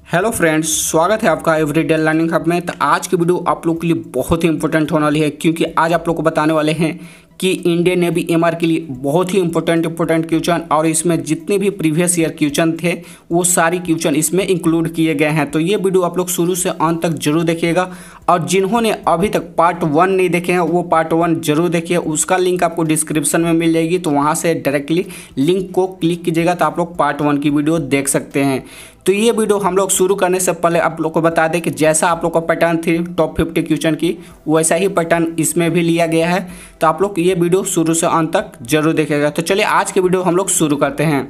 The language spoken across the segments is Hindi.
हेलो फ्रेंड्स, स्वागत है आपका एवरीडे लर्निंग हब में। तो आज की वीडियो आप लोग के लिए बहुत ही इंपॉर्टेंट होने वाली है, क्योंकि आज आप लोग को बताने वाले हैं कि इंडियन नेवी एमआर के लिए बहुत ही इंपॉर्टेंट क्वेश्चन, और इसमें जितने भी प्रीवियस ईयर क्वेश्चन थे वो सारी क्वेश्चन इसमें इंक्लूड किए गए हैं। तो ये वीडियो आप लोग शुरू से अंत तक जरूर देखिएगा, और जिन्होंने अभी तक पार्ट 1 नहीं देखे हैं वो पार्ट 1 जरूर देखिए। उसका लिंक आपको डिस्क्रिप्शन में मिल जाएगी, तो वहाँ से डायरेक्टली लिंक को क्लिक कीजिएगा तो आप लोग पार्ट 1 की वीडियो देख सकते हैं। तो ये वीडियो हम लोग शुरू करने से पहले आप लोग को बता दें कि जैसा आप लोग का पैटर्न थी टॉप 50 क्वेश्चन की, वैसा ही पैटर्न इसमें भी लिया गया है। तो आप लोग ये वीडियो शुरू से अंत तक जरूर देखेगा। तो चलिए आज की वीडियो हम लोग शुरू करते हैं।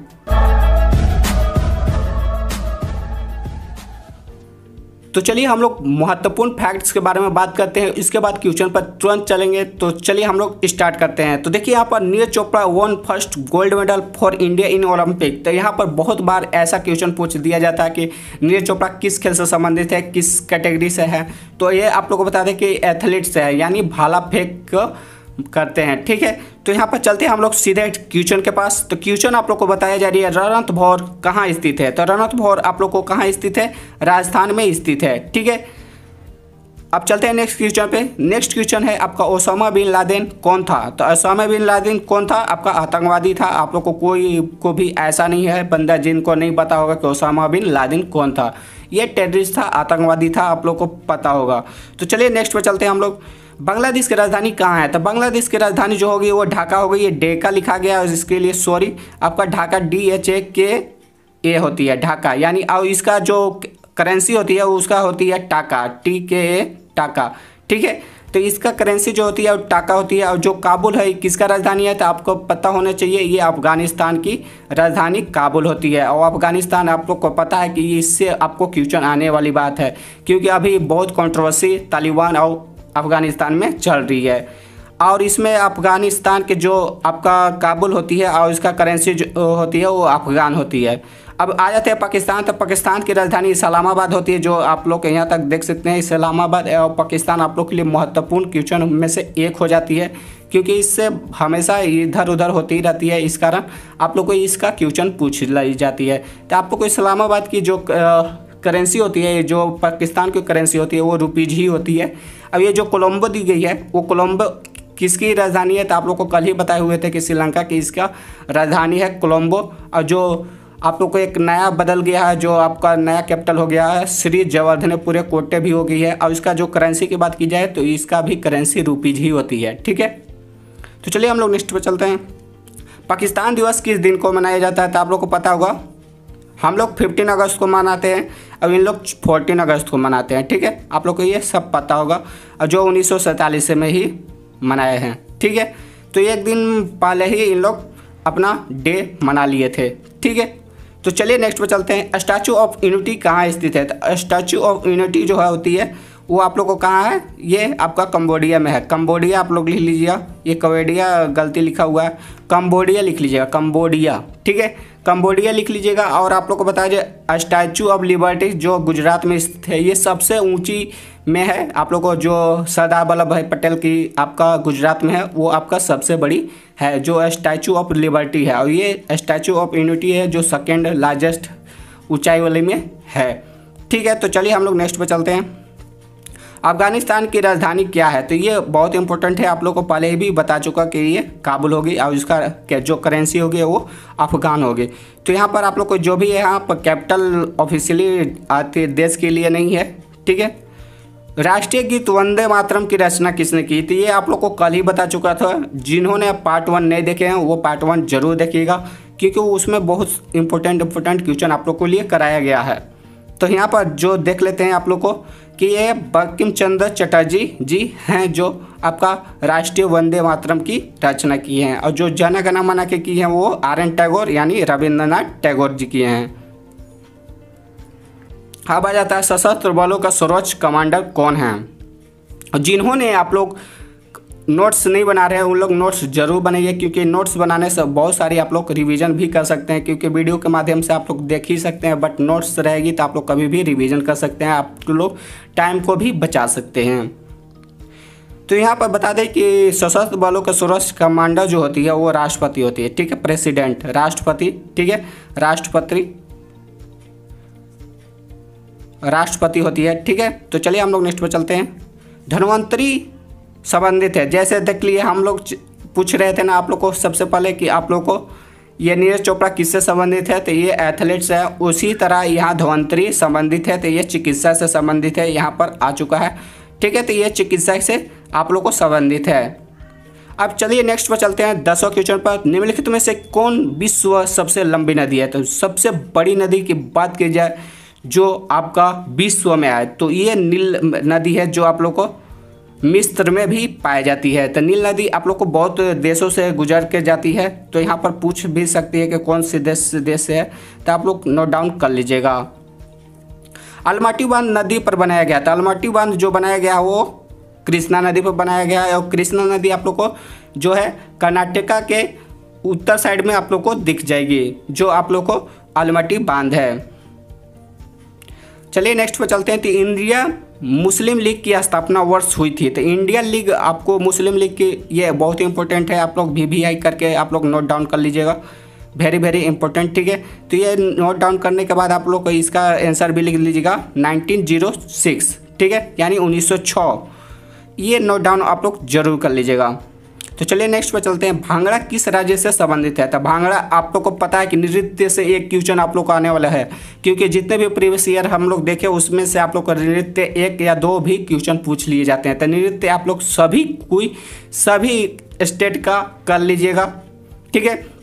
तो चलिए हम लोग महत्वपूर्ण फैक्ट्स के बारे में बात करते हैं, इसके बाद क्वेश्चन पर तुरंत चलेंगे। तो चलिए हम लोग स्टार्ट करते हैं। तो देखिए यहाँ पर Neeraj Chopra one first gold medal for India in Olympic. तो यहाँ पर बहुत बार ऐसा क्वेश्चन पूछ दिया जाता है कि नीरज चोपड़ा किस खेल से संबंधित है, किस कैटेगरी से है। तो ये आप लोग को बता दें कि एथलीट से है, यानी भाला फेंक करते हैं। ठीक है, तो यहाँ पर चलते हैं हम लोग सीधे क्वेश्चन के पास। तो क्वेश्चन आप लोग को बताया जा रही है रणथंभौर कहाँ स्थित है। तो रणथंभौर आप लोग को कहाँ स्थित है, राजस्थान में स्थित है। ठीक है, अब चलते हैं नेक्स्ट क्वेश्चन पे। नेक्स्ट क्वेश्चन है आपका ओसामा बिन लादेन कौन था। तो ओसामा बिन लादेन कौन था, आपका आतंकवादी था। आप लोग को कोई को भी ऐसा नहीं है बंदा जिनको नहीं पता होगा कि ओसामा बिन लादेन कौन था। ये टेररिस्ट था, आतंकवादी था, आप लोग को पता होगा। तो चलिए नेक्स्ट पे चलते हैं हम लोग। बांग्लादेश की राजधानी कहाँ है। तो बांग्लादेश की राजधानी जो होगी वो ढाका होगी। ये ढाका लिखा गया है, इसके लिए सॉरी। आपका ढाका DHAKA होती है, ढाका यानी। और इसका जो करेंसी होती है उसका होती है टाका, TKA टाका। ठीक है, तो इसका करेंसी जो होती है वो टाका होती है। और जो काबुल है किसका राजधानी है, तो आपको पता होना चाहिए ये अफगानिस्तान की राजधानी काबुल होती है। और अफगानिस्तान आप लोग को पता है कि इससे आपको क्वेश्चन आने वाली बात है, क्योंकि अभी बहुत कंट्रोवर्सी तालिबान और अफगानिस्तान में चल रही है। और इसमें अफगानिस्तान के जो आपका काबुल होती है और इसका करेंसी जो होती है वो अफगान होती है। अब आ जाते हैं पाकिस्तान। तो पाकिस्तान की राजधानी इस्लामाबाद होती है, जो आप लोग यहाँ तक देख सकते हैं। इस्लामाबाद और पाकिस्तान आप लोग के लिए महत्वपूर्ण क्वेश्चन में से एक हो जाती है, क्योंकि इससे हमेशा इधर उधर होती रहती है। इस कारण आप लोग को इसका क्वेश्चन पूछ ली जाती है। तो आप लोग को इस्लामाबाद की जो करेंसी होती है, जो पाकिस्तान की करेंसी होती है वो रुपीज ही होती है। अब ये जो कोलंबो दी गई है वो कोलंबो किसकी राजधानी है, तो आप लोग को कल ही बताए हुए थे कि श्रीलंका की इसका राजधानी है कोलंबो। और जो आप लोग को एक नया बदल गया है, जो आपका नया कैपिटल हो गया है श्री जयवर्धनेपुरे कोटे भी हो गई है। और इसका जो करेंसी की बात की जाए तो इसका भी करेंसी रुपीज ही होती है। ठीक है, तो चलिए हम लोग नेक्स्ट पे चलते हैं। पाकिस्तान दिवस किस दिन को मनाया जाता है, तो आप लोग को पता होगा। हम लोग 15 अगस्त को मनाते हैं, अब इन लोग 14 अगस्त को मनाते हैं। ठीक है, आप लोग को ये सब पता होगा, और जो 1947 में ही मनाए हैं। ठीक है, तो एक दिन पहले ही इन लोग अपना डे मना लिए थे। ठीक है, तो चलिए नेक्स्ट पे चलते हैं। स्टैचू ऑफ यूनिटी कहाँ स्थित है। तो स्टैचू ऑफ यूनिटी जो है होती है वो आप लोग को कहाँ है, ये आपका कंबोडिया में है। कंबोडिया आप लोग लिख लीजिएगा, ये कवेडिया गलती लिखा हुआ है, कंबोडिया लिख लीजिएगा, कंबोडिया। ठीक है, कंबोडिया लिख लीजिएगा। और आप लोग को बताया जाए स्टैचू ऑफ लिबर्टी जो गुजरात में स्थित है, ये सबसे ऊंची में है। आप लोग को जो सरदार वल्लभ भाई पटेल की आपका गुजरात में है वो आपका सबसे बड़ी है, जो स्टैचू ऑफ लिबर्टी है। और ये स्टैचू ऑफ यूनिटी है जो सेकेंड लार्जेस्ट ऊंचाई वाले में है। ठीक है, तो चलिए हम लोग नेक्स्ट पे चलते हैं। अफगानिस्तान की राजधानी क्या है, तो ये बहुत इंपॉर्टेंट है। आप लोग को पहले ही भी बता चुका कि ये काबुल होगी, और इसका जो करेंसी होगी वो अफगान होगी। तो यहाँ पर आप लोग को जो भी है यहाँ पर कैपिटल ऑफिशियली आती देश के लिए नहीं है। ठीक है, राष्ट्रीय गीत वंदे मातरम की रचना किसने की थी, ये आप लोग को कल ही बता चुका था। जिन्होंने पार्ट 1 नहीं देखे हैं वो पार्ट 1 जरूर देखिएगा, क्योंकि उसमें बहुत इंपॉर्टेंट क्वेश्चन आप लोग को लिए कराया गया है। तो यहाँ पर जो देख लेते हैं आप लोग को कि ये बंकिम चंद्र चटर्जी जी हैं जो आपका राष्ट्रीय वंदे मातरम की रचना की हैं। और जो जन गण मन के की हैं वो RN टैगोर यानी रविंद्रनाथ टैगोर जी किए हैं। अब आ जाता है सशस्त्र बलों का सर्वोच्च कमांडर कौन है। जिन्होंने आप लोग नोट्स नहीं बना रहे हैं उन लोग नोट्स जरूर बनाइए, क्योंकि नोट्स बनाने से बहुत सारी आप लोग रिवीजन भी कर सकते हैं। क्योंकि वीडियो के माध्यम से आप लोग देख ही सकते हैं, बट नोट्स रहेगी तो आप लोग कभी भी रिवीजन कर सकते हैं, आप लोग टाइम को भी बचा सकते हैं। तो यहाँ पर बता दें कि सशस्त्र बलों का सर्वोच्च कमांडर जो होती है वो राष्ट्रपति होती है। ठीक है, प्रेसिडेंट राष्ट्रपति। ठीक है, राष्ट्रपति राष्ट्रपति होती है। ठीक है, तो चलिए हम लोग नेक्स्ट पर चलते हैं। धन्वंतरी संबंधित है, जैसे देख लिए हम लोग पूछ रहे थे ना आप लोग को सबसे पहले कि आप लोग को ये नीरज चोपड़ा किससे संबंधित है, तो ये एथलीट्स है। उसी तरह यहाँ धन्वंतरी संबंधित है, तो ये चिकित्सा से संबंधित है, यहाँ पर आ चुका है। ठीक है, तो ये चिकित्सा से आप लोग को संबंधित है। अब चलिए नेक्स्ट पर चलते हैं 10वां क्वेश्चन पर। निम्नलिखित में से कौन विश्व सबसे लंबी नदी है, तो सबसे बड़ी नदी की बात की जाए जो आपका विश्व में आए तो ये नील नदी है, जो आप लोग को मिस्र में भी पाई जाती है। तो नील नदी आप लोग को बहुत देशों से गुजर के जाती है, तो यहाँ पर पूछ भी सकती है कि कौन से देश से है, तो आप लोग नोट डाउन कर लीजिएगा। अलमट्टी बांध नदी पर बनाया गया था। अलमट्टी बांध जो बनाया गया वो कृष्णा नदी पर बनाया गया है, और कृष्णा नदी आप लोग को जो है कर्नाटका के उत्तर साइड में आप लोग को दिख जाएगी, जो आप लोग को अलमट्टी बांध है। चलिए नेक्स्ट पर चलते हैं। तो इंडिया मुस्लिम लीग की स्थापना वर्ष हुई थी। तो इंडियन लीग आपको मुस्लिम लीग की ये बहुत इंपॉर्टेंट है, आप लोग VVI करके आप लोग नोट डाउन कर लीजिएगा, वेरी वेरी इंपॉर्टेंट। ठीक है, तो ये नोट डाउन करने के बाद आप लोग को इसका आंसर भी लिख लीजिएगा 1906। ठीक है, यानी 1906, ये नोट डाउन आप लोग जरूर कर लीजिएगा। तो चलिए नेक्स्ट पर चलते हैं। भांगड़ा किस राज्य से संबंधित है, तो भांगड़ा आप लोग को पता है कि नृत्य से एक क्वेश्चन आप लोग को आने वाला है, क्योंकि जितने भी प्रीवियस ईयर हम लोग देखे उसमें से आप लोग को नृत्य 1 या 2 भी क्वेश्चन पूछ लिए जाते हैं। तो नृत्य आप लोग सभी स्टेट का कर लीजिएगा। ठीक है,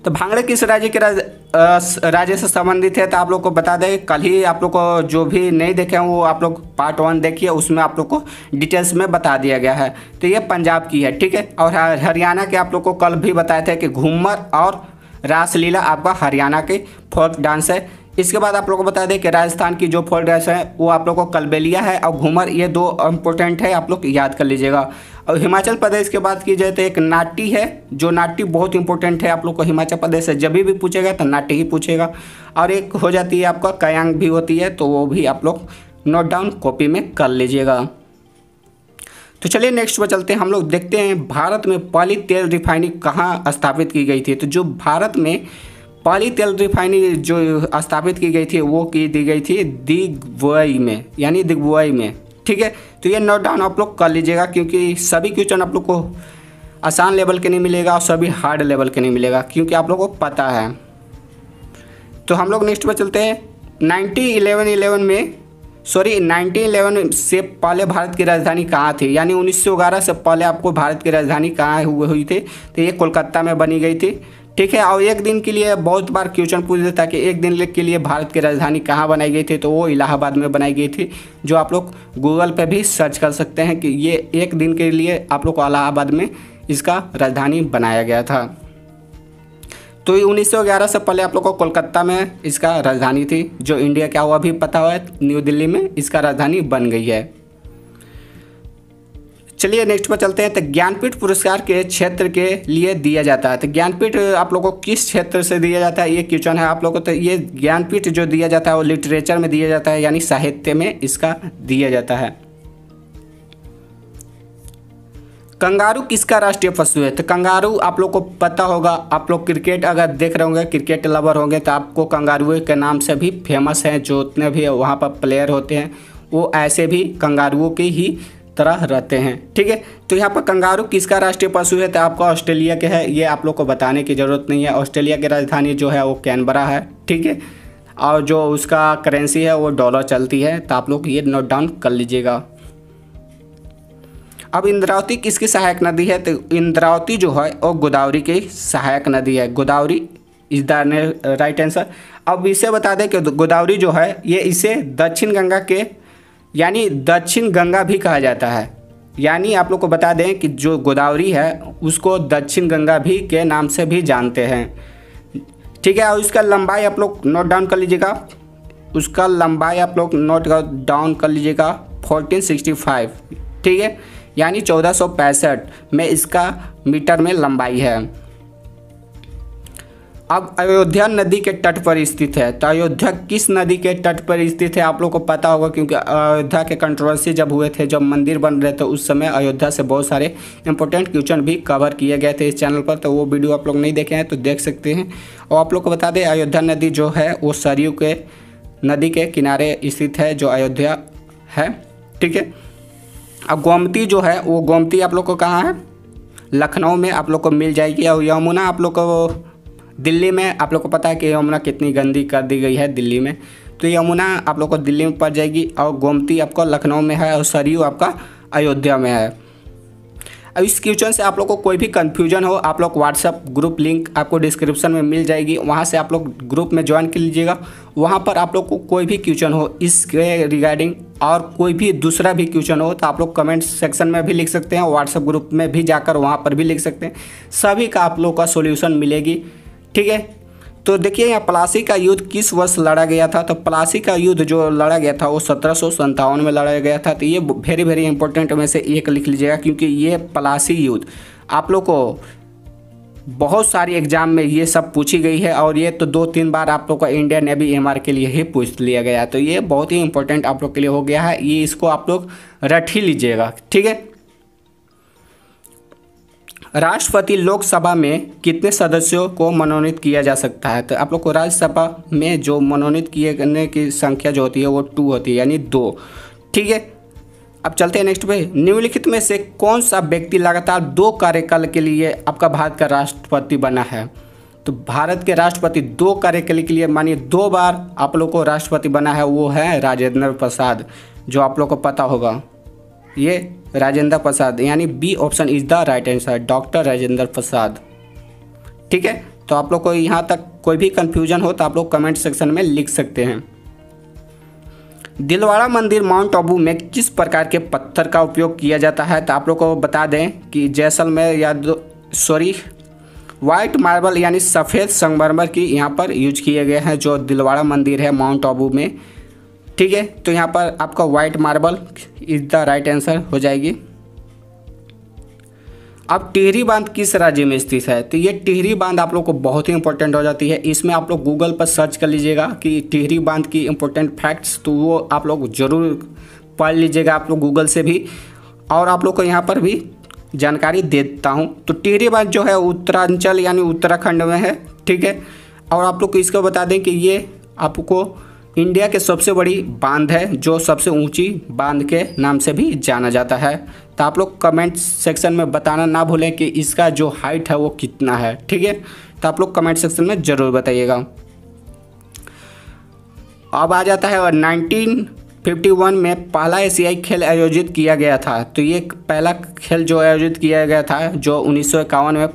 तो भांगड़ा किस राज्य के राज्य से संबंधित है, तो आप लोग को बता दें, कल ही आप लोग को जो भी नहीं देखे हैं वो आप लोग पार्ट 1 देखिए, उसमें आप लोग को डिटेल्स में बता दिया गया है। तो ये पंजाब की है। ठीक है, और हरियाणा के आप लोग को कल भी बताए थे कि घूमर और रासलीला आपका हरियाणा के फोक डांस है। इसके बाद आप लोग को बता दें कि राजस्थान की जो फोक डांस है वो आप लोग को कलबेलिया है और घूमर, ये 2 इम्पोर्टेंट है, आप लोग याद कर लीजिएगा। और हिमाचल प्रदेश के बात की जाए तो एक नाटी है, जो नाटी बहुत इंपॉर्टेंट है, आप लोग को हिमाचल प्रदेश से जब भी पूछेगा तो नाटी ही पूछेगा। और एक हो जाती है आपका कयांग भी होती है, तो वो भी आप लोग नोट डाउन कॉपी में कर लीजिएगा। तो चलिए नेक्स्ट पर चलते हैं। हम लोग देखते हैं भारत में पहली तेल रिफाइनरी कहाँ स्थापित की गई थी। तो जो भारत में पहली तेल रिफाइनरी जो स्थापित की गई थी वो दी गई थी दिग्विजय में, यानी दिग्विजय में। ठीक है, तो ये नोट डाउन आप लोग कर लीजिएगा, क्योंकि सभी क्वेश्चन आप लोग को आसान लेवल के नहीं मिलेगा और सभी हार्ड लेवल के नहीं मिलेगा, क्योंकि आप लोग को पता है। तो हम लोग नेक्स्ट पर चलते हैं। 1911 से पहले भारत की राजधानी कहाँ थी, यानी 1911 से पहले आपको भारत की राजधानी कहाँ हुई थी, तो ये कोलकाता में बनी गई थी। ठीक है, और एक दिन के लिए बहुत बार क्वेश्चन पूछ देता कि एक दिन के लिए भारत की राजधानी कहाँ बनाई गई थी, तो वो इलाहाबाद में बनाई गई थी, जो आप लोग गूगल पे भी सर्च कर सकते हैं कि ये एक दिन के लिए आप लोग को इलाहाबाद में इसका राजधानी बनाया गया था। तो 1911 से पहले आप लोग को कोलकाता में इसका राजधानी थी, जो इंडिया क्या हुआ भी पता हुआ है, न्यू दिल्ली में इसका राजधानी बन गई है। चलिए नेक्स्ट पर चलते हैं। तो ज्ञानपीठ पुरस्कार के क्षेत्र के लिए दिया जाता है। तो ज्ञानपीठ आप लोगों को किस क्षेत्र से दिया जाता है, ये क्वेश्चन है आप लोगों को। तो ये ज्ञानपीठ जो दिया जाता है वो लिटरेचर में दिया जाता है, यानी साहित्य में इसका दिया जाता है। कंगारू किसका राष्ट्रीय पशु है, तो कंगारू आप लोग को पता होगा, आप लोग क्रिकेट अगर देख रहे होंगे, क्रिकेट लवर होंगे, तो आपको कंगारू के नाम से भी फेमस हैं, जो उतने भी वहाँ पर प्लेयर होते हैं वो ऐसे भी कंगारुओं की ही तरह रहते हैं। ठीक है, तो यहाँ पर कंगारू किसका राष्ट्रीय पशु है, तो आपको ऑस्ट्रेलिया के है, ये आप लोग को बताने की ज़रूरत नहीं है। ऑस्ट्रेलिया की राजधानी जो है वो कैनबरा है। ठीक है, और जो उसका करेंसी है वो डॉलर चलती है, तो आप लोग ये नोट डाउन कर लीजिएगा। अब इंद्रावती किसकी सहायक नदी है, तो इंद्रावती जो है वो गोदावरी की सहायक नदी है। Godavari is the right answer. अब इसे बता दें कि गोदावरी जो है ये इसे दक्षिण गंगा के, यानी दक्षिण गंगा भी कहा जाता है, यानी आप लोग को बता दें कि जो गोदावरी है उसको दक्षिण गंगा भी के नाम से भी जानते हैं। ठीक है, और उसका लंबाई आप लोग नोट डाउन कर लीजिएगा, उसका लंबाई आप लोग नोट डाउन कर लीजिएगा 1465। ठीक है, यानी 1465 में इसका मीटर में लंबाई है। अब अयोध्या नदी के तट पर स्थित है, तो अयोध्या किस नदी के तट पर स्थित है आप लोग को पता होगा, क्योंकि अयोध्या के कंट्रोवर्सी जब हुए थे, जब मंदिर बन रहे थे, उस समय अयोध्या से बहुत सारे इंपॉर्टेंट क्वेश्चन भी कवर किए गए थे इस चैनल पर, तो वो वीडियो आप लोग नहीं देखे हैं तो देख सकते हैं। और आप लोग को बता दें अयोध्या नदी जो है वो सरयू के नदी के किनारे स्थित है जो अयोध्या है। ठीक है। अब गोमती जो है वो गोमती आप लोग को कहाँ है, लखनऊ में आप लोग को मिल जाएगी। और यमुना आप लोग को दिल्ली में, आप लोग को पता है कि यमुना कितनी गंदी कर दी गई है दिल्ली में, तो यमुना आप लोग को दिल्ली में पड़ जाएगी और गोमती आपको लखनऊ में है और सरयू आपका अयोध्या में है। अब इस क्वेश्चन से आप लोग को कोई भी कन्फ्यूजन हो, आप लोग व्हाट्सएप ग्रुप लिंक आपको डिस्क्रिप्शन में मिल जाएगी, वहाँ से आप लोग ग्रुप में ज्वाइन कर लीजिएगा। वहाँ पर आप लोग को कोई भी क्वेश्चन हो इसके रिगार्डिंग और कोई भी दूसरा भी क्वेश्चन हो तो आप लोग कमेंट सेक्शन में भी लिख सकते हैं, व्हाट्सएप ग्रुप में भी जाकर वहाँ पर भी लिख सकते हैं, सभी का आप लोग का सोल्यूशन मिलेगी। ठीक है। तो देखिए यहाँ प्लासी का युद्ध किस वर्ष लड़ा गया था, तो प्लासी का युद्ध जो लड़ा गया था वो 1757 में लड़ा गया था। तो ये वेरी वेरी इंपॉर्टेंट में से एक लिख लीजिएगा, क्योंकि ये प्लासी युद्ध आप लोग को बहुत सारी एग्जाम में ये सब पूछी गई है और ये तो 2-3 बार आप लोग का इंडियन नेवी एमआर के लिए ही पूछ लिया गया, तो ये बहुत ही इंपॉर्टेंट आप लोग के लिए हो गया है, ये इसको आप लोग रट ही लीजिएगा। ठीक है। राष्ट्रपति लोकसभा में कितने सदस्यों को मनोनीत किया जा सकता है, तो आप लोग को राज्यसभा में जो मनोनीत किए करने की संख्या जो होती है वो 2 होती है, यानी 2। ठीक है। अब चलते हैं नेक्स्ट पे। निम्नलिखित में से कौन सा व्यक्ति लगातार 2 कार्यकाल के लिए आपका भारत का राष्ट्रपति बना है, तो भारत के राष्ट्रपति 2 कार्यकाल के लिए मानिए 2 बार आप लोग को राष्ट्रपति बना है, वो है राजेंद्र प्रसाद, जो आप लोग को पता होगा, ये राजेंद्र प्रसाद, यानी B option is the right answer, doctor Rajendra Prasad. ठीक है। तो आप लोग को यहाँ तक कोई भी कंफ्यूजन हो तो आप लोग कमेंट सेक्शन में लिख सकते हैं। दिलवाड़ा मंदिर माउंट आबू में किस प्रकार के पत्थर का उपयोग किया जाता है, तो आप लोग को बता दें कि जैसलमेर या वाइट मार्बल यानी सफ़ेद संगमरमर की यहाँ पर यूज किए गए हैं जो दिलवाड़ा मंदिर है माउंट आबू में। ठीक है। तो यहाँ पर आपका white marble is the right answer हो जाएगी। अब टिहरी बांध किस राज्य में स्थित है, तो ये टिहरी बांध आप लोग को बहुत ही इंपॉर्टेंट हो जाती है, इसमें आप लोग गूगल पर सर्च कर लीजिएगा कि टिहरी बांध की इंपॉर्टेंट फैक्ट्स, तो वो आप लोग ज़रूर पढ़ लीजिएगा आप लोग गूगल से भी, और आप लोग को यहाँ पर भी जानकारी देता हूँ। तो टिहरी बांध जो है उत्तरांचल यानी उत्तराखंड में है। ठीक है। और आप लोग को इसको बता दें कि ये आपको इंडिया के सबसे बड़ी बांध है, जो सबसे ऊंची बांध के नाम से भी जाना जाता है। तो आप लोग कमेंट सेक्शन में बताना ना भूलें कि इसका जो हाइट है वो कितना है। ठीक है। तो आप लोग कमेंट सेक्शन में ज़रूर बताइएगा। अब आ जाता है 1951 में पहला एशियाई खेल आयोजित किया गया था, तो ये पहला खेल जो आयोजित किया गया था जो 1951 में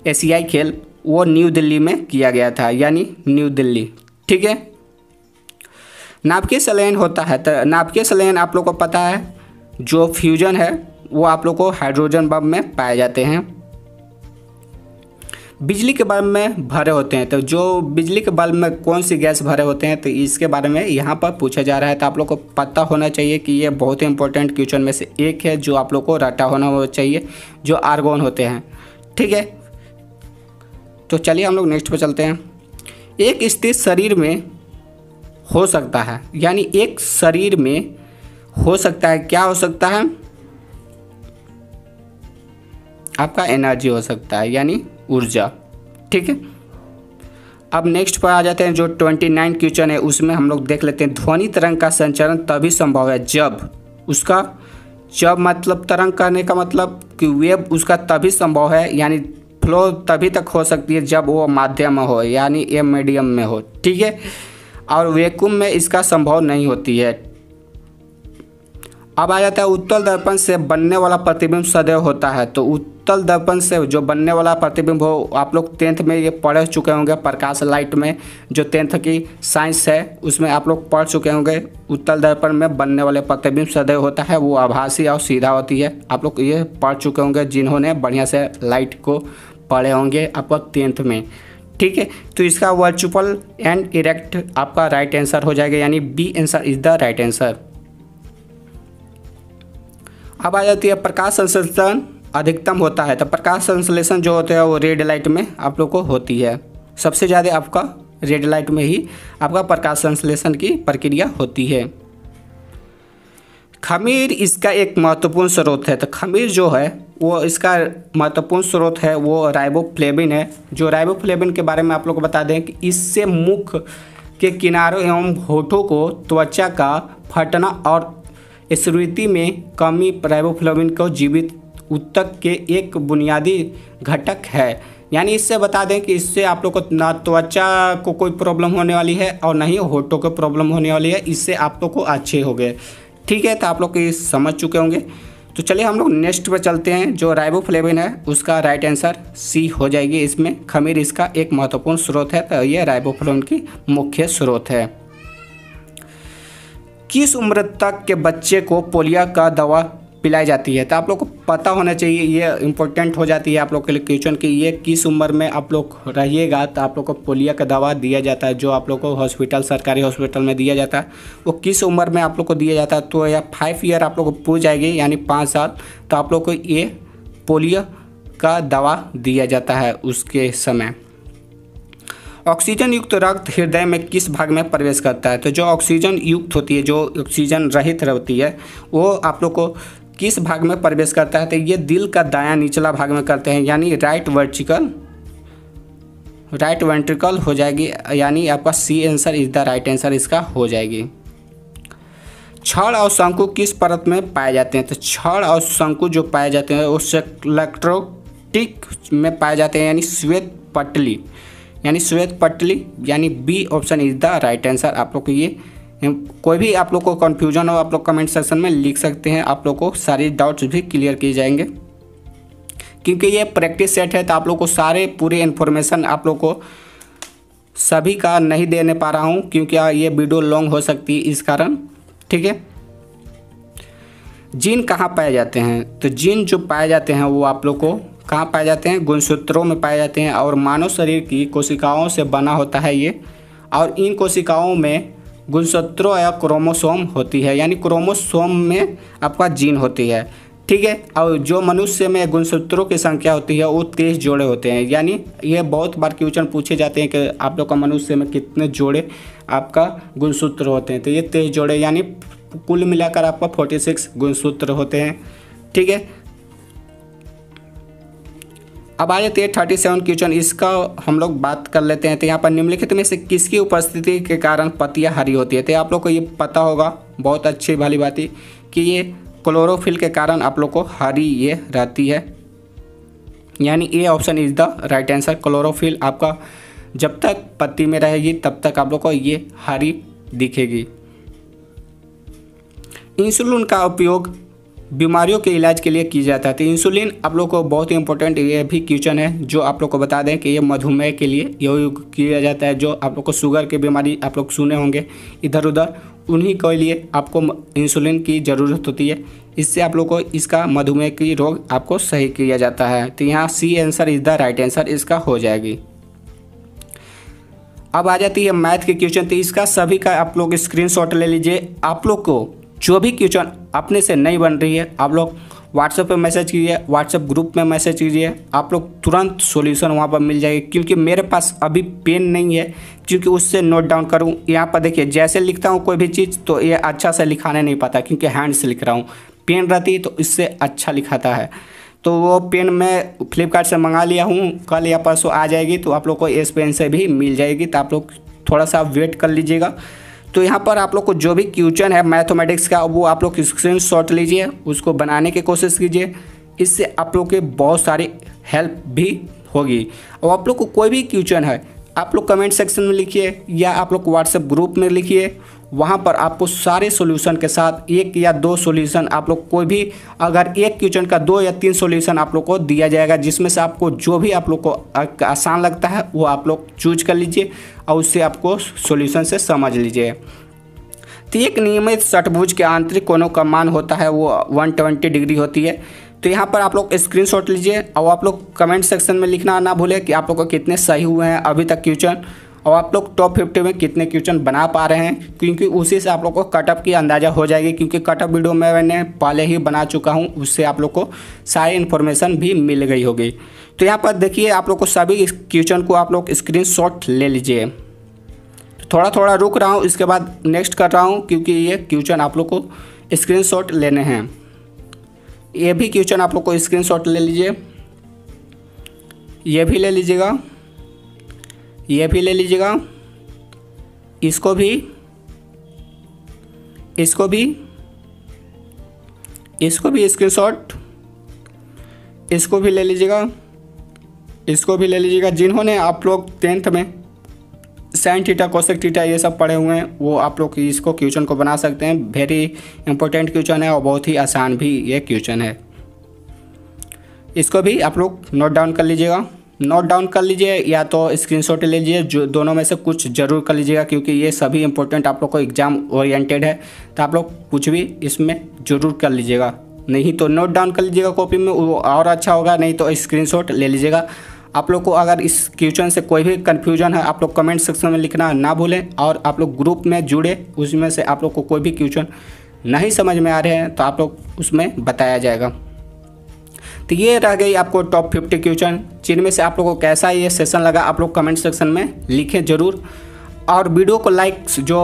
एशियाई खेल, वो न्यू दिल्ली में किया गया था, यानी न्यू दिल्ली। ठीक है। नाभिकीय संलयन होता है, तो नाभिकीय संलयन आप लोग को पता है जो फ्यूजन है वो आप लोग को हाइड्रोजन बम में पाए जाते हैं। बिजली के बल्ब में भरे होते हैं, तो जो बिजली के बल्ब में कौन सी गैस भरे होते हैं, तो इसके बारे में यहाँ पर पूछा जा रहा है। तो आप लोग को पता होना चाहिए कि ये बहुत ही इंपॉर्टेंट क्वेश्चन में से एक है जो आप लोग को रटा होना चाहिए, जो आर्गोन होते हैं। ठीक है। तो चलिए हम लोग नेक्स्ट पे चलते हैं। एक स्थिर शरीर में हो सकता है, यानी एक शरीर में हो सकता है, क्या हो सकता है, आपका एनर्जी हो सकता है, यानी ऊर्जा। ठीक है। अब नेक्स्ट पर आ जाते हैं, जो 29 क्वेश्चन है उसमें हम लोग देख लेते हैं। ध्वनि तरंग का संचरण तभी संभव है जब मतलब तरंग करने का मतलब कि वेव उसका तभी संभव है, यानी फ्लो तभी तक हो सकती है जब वो माध्यम में हो, यानी ये मीडियम में हो। ठीक है। और वैक्यूम में इसका संभव नहीं होती है। अब आ जाता है उत्तल दर्पण से बनने वाला प्रतिबिंब सदैव होता है, तो उत्तल दर्पण से जो बनने वाला प्रतिबिंब हो, आप लोग 10th में ये पढ़ चुके होंगे, प्रकाश लाइट में जो 10th की साइंस है उसमें आप लोग पढ़ चुके होंगे। उत्तल दर्पण में बनने वाले प्रतिबिंब सदैव होता है, वो आभासी और सीधा होती है, आप लोग ये पढ़ चुके होंगे जिन्होंने बढ़िया से लाइट को पढ़े होंगे आपको 10th में। ठीक है। तो इसका वर्चुअल एंड इरेक्ट आपका राइट आंसर हो जाएगा, यानी B answer is the right answer. अब आ जाती है प्रकाश संश्लेषण अधिकतम होता है, तो प्रकाश संश्लेषण जो होता है वो रेड लाइट में आप लोग को होती है, सबसे ज़्यादा आपका रेड लाइट में ही आपका प्रकाश संश्लेषण की प्रक्रिया होती है। खमीर इसका एक महत्वपूर्ण स्रोत है, तो खमीर जो है वो इसका महत्वपूर्ण स्रोत है वो राइबोफ्लेविन है। जो राइबोफ्लेविन के बारे में आप लोग को बता दें कि इससे मुख्य के किनारों एवं होठों को त्वचा का फटना और स्मृति में कमी राइबोफ्लाविन को जीवित ऊतक के एक बुनियादी घटक है। यानी इससे बता दें कि इससे आप लोग को ना त्वचा को कोई प्रॉब्लम होने वाली है और ना ही होठों को प्रॉब्लम होने वाली है। इससे आप लोग को अच्छे हो गए। ठीक है, तो आप लोग ये समझ चुके होंगे। तो चलिए हम लोग नेक्स्ट पर चलते हैं। जो राइबोफ्लेविन है उसका राइट आंसर सी हो जाएगी। इसमें खमीर इसका एक महत्वपूर्ण स्रोत है, तो ये राइबोफ्लेविन की मुख्य स्रोत है। किस उम्र तक के बच्चे को पोलियो का दवा पिलाई जाती है? तो आप लोग को पता होना चाहिए, ये इम्पोर्टेंट हो जाती है आप लोग के लिए क्वेश्चन कि ये किस उम्र में आप लोग रहिएगा तो आप लोग को पोलियो का दवा दिया जाता है। जो आप लोग को हॉस्पिटल, सरकारी हॉस्पिटल में दिया जाता है वो किस उम्र में आप लोग को दिया जाता है? तो यह 5 ईयर आप लोग को पूछ जाएगी, यानी 5 साल। तो आप लोग को ये पोलियो का दवा दिया जाता है उसके समय। ऑक्सीजन युक्त रक्त हृदय में किस भाग में प्रवेश करता है? तो जो ऑक्सीजन युक्त होती है, जो ऑक्सीजन रहित होती है, वो आप लोग को किस भाग में प्रवेश करता है? तो ये दिल का दायां निचला भाग में करते हैं, यानी राइट वेंट्रिकल हो जाएगी। यानी आपका C answer is the right answer इसका हो जाएगी। छड़ और शंकु किस परत में पाए जाते हैं? तो छड़ और शंकु जो पाए जाते हैं वो सेक्लेक्ट्रोटिक में पाए जाते हैं, यानी श्वेत पटली, यानी B option is the right answer. आप लोग को ये कोई भी आप लोग को कन्फ्यूजन हो आप लोग कमेंट सेक्शन में लिख सकते हैं। आप लोग को सारी डाउट्स भी क्लियर किए जाएंगे, क्योंकि ये प्रैक्टिस सेट है। तो आप लोग को सारे पूरे इन्फॉर्मेशन आप लोग को सभी का नहीं देने पा रहा हूँ, क्योंकि ये वीडियो लॉन्ग हो सकती है इस कारण। ठीक है, जीन कहाँ पाए जाते हैं? तो जीन जो पाए जाते हैं वो आप लोग को कहाँ पाए जाते हैं? गुणसूत्रों में पाए जाते हैं, और मानव शरीर की कोशिकाओं से बना होता है ये। और इन कोशिकाओं में गुणसूत्रों या क्रोमोसोम होती है, यानी क्रोमोसोम में आपका जीन होती है। ठीक है, और जो मनुष्य में गुणसूत्रों की संख्या होती है वो 23 जोड़े होते हैं। यानी ये बहुत बार क्वेश्चन पूछे जाते हैं कि आप लोग का मनुष्य में कितने जोड़े आपका गुणसूत्र होते हैं? तो ये 23 जोड़े, यानी कुल मिलाकर आपका 46 गुणसूत्र होते हैं। ठीक है, अब आ जाती है 37 क्वेश्चन, इसका हम लोग बात कर लेते हैं। तो यहाँ पर निम्नलिखित में से किसकी उपस्थिति के कारण पत्तियाँ हरी होती है? तो आप लोग को ये पता होगा, बहुत अच्छी वाली बात है कि ये क्लोरोफिल के कारण आप लोग को हरी ये रहती है, यानी A option is the right answer. Chlorophyll आपका जब तक पत्ती में रहेगी तब तक आप लोग को ये हरी दिखेगी। इंसुलिन का उपयोग बीमारियों के इलाज के लिए की जाता है। तो इंसुलिन आप लोग को बहुत ही इंपॉर्टेंट ये भी क्वेश्चन है, जो आप लोग को बता दें कि ये मधुमेह के लिए योग किया जाता है। जो आप लोग को शुगर की बीमारी आप लोग सुने होंगे इधर उधर, उन्हीं के लिए आपको इंसुलिन की ज़रूरत होती है। इससे आप लोग को इसका मधुमेह की रोग आपको सही किया जाता है। तो यहाँ C answer is the right answer इसका हो जाएगी। अब आ जाती है मैथ के क्वेश्चन। तो इसका सभी का आप लोग स्क्रीनशॉट ले लीजिए। आप लोग को जो भी क्वेश्चन अपने से नहीं बन रही है आप लोग व्हाट्सएप पे मैसेज कीजिए, व्हाट्सएप ग्रुप में मैसेज कीजिए, आप लोग तुरंत सॉल्यूशन वहाँ पर मिल जाएगी। क्योंकि मेरे पास अभी पेन नहीं है, क्योंकि उससे नोट डाउन करूँ। यहाँ पर देखिए, जैसे लिखता हूँ कोई भी चीज़ तो ये अच्छा से लिखाने नहीं पाता, क्योंकि हैंड से लिख रहा हूँ। पेन रहती तो इससे अच्छा लिखाता है। तो वो पेन मैं फ्लिपकार्ट से मंगा लिया हूँ, कल या परसों आ जाएगी। तो आप लोग को इस पेन से भी मिल जाएगी। तो आप लोग थोड़ा सा वेट कर लीजिएगा। तो यहाँ पर आप लोग को जो भी क्वेश्चन है मैथमेटिक्स का वो आप लोग स्क्रीनशॉट लीजिए, उसको बनाने की कोशिश कीजिए। इससे आप लोग के बहुत सारी हेल्प भी होगी। और आप लोग को कोई भी क्वेश्चन है आप लोग कमेंट सेक्शन में लिखिए, या आप लोग व्हाट्सएप ग्रुप में लिखिए। वहाँ पर आपको सारे सॉल्यूशन के साथ 1 या 2 सॉल्यूशन आप लोग कोई भी, अगर एक क्वेश्चन का 2 या 3 सॉल्यूशन आप लोग को दिया जाएगा, जिसमें से आपको जो भी आप लोग को आसान लगता है वो आप लोग चूज कर लीजिए और उससे आपको सॉल्यूशन से समझ लीजिए। तो एक नियमित षटभुज के आंतरिक कोणों का मान होता है वो 120 डिग्री होती है। तो यहाँ पर आप लोग स्क्रीनशॉट लीजिए और आप लोग कमेंट सेक्शन में लिखना ना भूलें कि आप लोग को कितने सही हुए हैं अभी तक क्वेश्चन, और आप लोग टॉप 50 में कितने क्वेश्चन बना पा रहे हैं, क्योंकि उसी से आप लोग को कटअप की अंदाज़ा हो जाएगी। क्योंकि कटअप वीडियो में मैंने पहले ही बना चुका हूँ, उससे आप लोग को सारी इन्फॉर्मेशन भी मिल गई होगी। तो यहाँ पर देखिए, आप लोग को सभी क्वेश्चन को आप लोग स्क्रीनशॉट ले लीजिए। थोड़ा थोड़ा रुक रहा हूँ, इसके बाद नेक्स्ट कर रहा हूँ, क्योंकि ये क्वेश्चन आप लोग को स्क्रीनशॉट लेने हैं। ये भी क्वेश्चन आप लोग को स्क्रीनशॉट ले लीजिए, ये भी ले लीजिएगा, ये भी ले लीजिएगा, इसको भी स्क्रीनशॉट, इसको भी ले लीजिएगा, इसको भी ले लीजिएगा। जिन्होंने आप लोग 10th में साइन थीटा कोसेक थीटा ये सब पढ़े हुए हैं वो आप लोग इसको क्वेश्चन को बना सकते हैं। वेरी इंपॉर्टेंट क्वेश्चन है और बहुत ही आसान भी ये क्वेश्चन है। इसको भी आप लोग नोट डाउन कर लीजिएगा, नोट डाउन कर लीजिए या तो स्क्रीनशॉट ले लीजिए, जो दोनों में से कुछ ज़रूर कर लीजिएगा क्योंकि ये सभी इंपॉर्टेंट आप लोग को एग्जाम ओरिएंटेड है। तो आप लोग कुछ भी इसमें ज़रूर कर लीजिएगा, नहीं तो नोट डाउन कर लीजिएगा कॉपी में, वो और अच्छा होगा, नहीं तो स्क्रीनशॉट ले लीजिएगा। आप लोग को अगर इस क्वेश्चन से कोई भी कन्फ्यूजन है आप लोग कमेंट सेक्शन में लिखना ना भूलें, और आप लोग ग्रुप में जुड़े, उसमें से आप लोग को कोई भी क्वेश्चन नहीं समझ में आ रहे हैं तो आप लोग उसमें बताया जाएगा। तो ये रह गई आपको टॉप 50 क्वेश्चन, जिनमें से आप लोगों को कैसा ये सेशन लगा आप लोग कमेंट सेक्शन में लिखें ज़रूर। और वीडियो को लाइक्स जो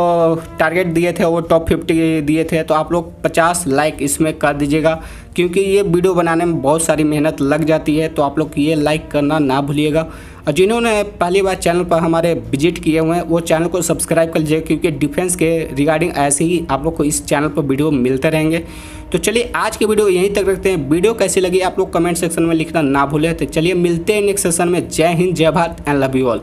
टारगेट दिए थे वो टॉप 50 दिए थे, तो आप लोग 50 लाइक इसमें कर दीजिएगा क्योंकि ये वीडियो बनाने में बहुत सारी मेहनत लग जाती है। तो आप लोग ये लाइक करना ना भूलिएगा, और जिन्होंने पहली बार चैनल पर हमारे विजिट किए हुए हैं वो चैनल को सब्सक्राइब कर लीजिएगा क्योंकि डिफेंस के रिगार्डिंग ऐसे ही आप लोग को इस चैनल पर वीडियो मिलते रहेंगे। तो चलिए आज की वीडियो यहीं तक रखते हैं। वीडियो कैसी लगी आप लोग कमेंट सेक्शन में लिखना ना भूलें। तो चलिए मिलते हैं नेक्स्ट सेशन में। जय हिंद, जय Bharat and love you all.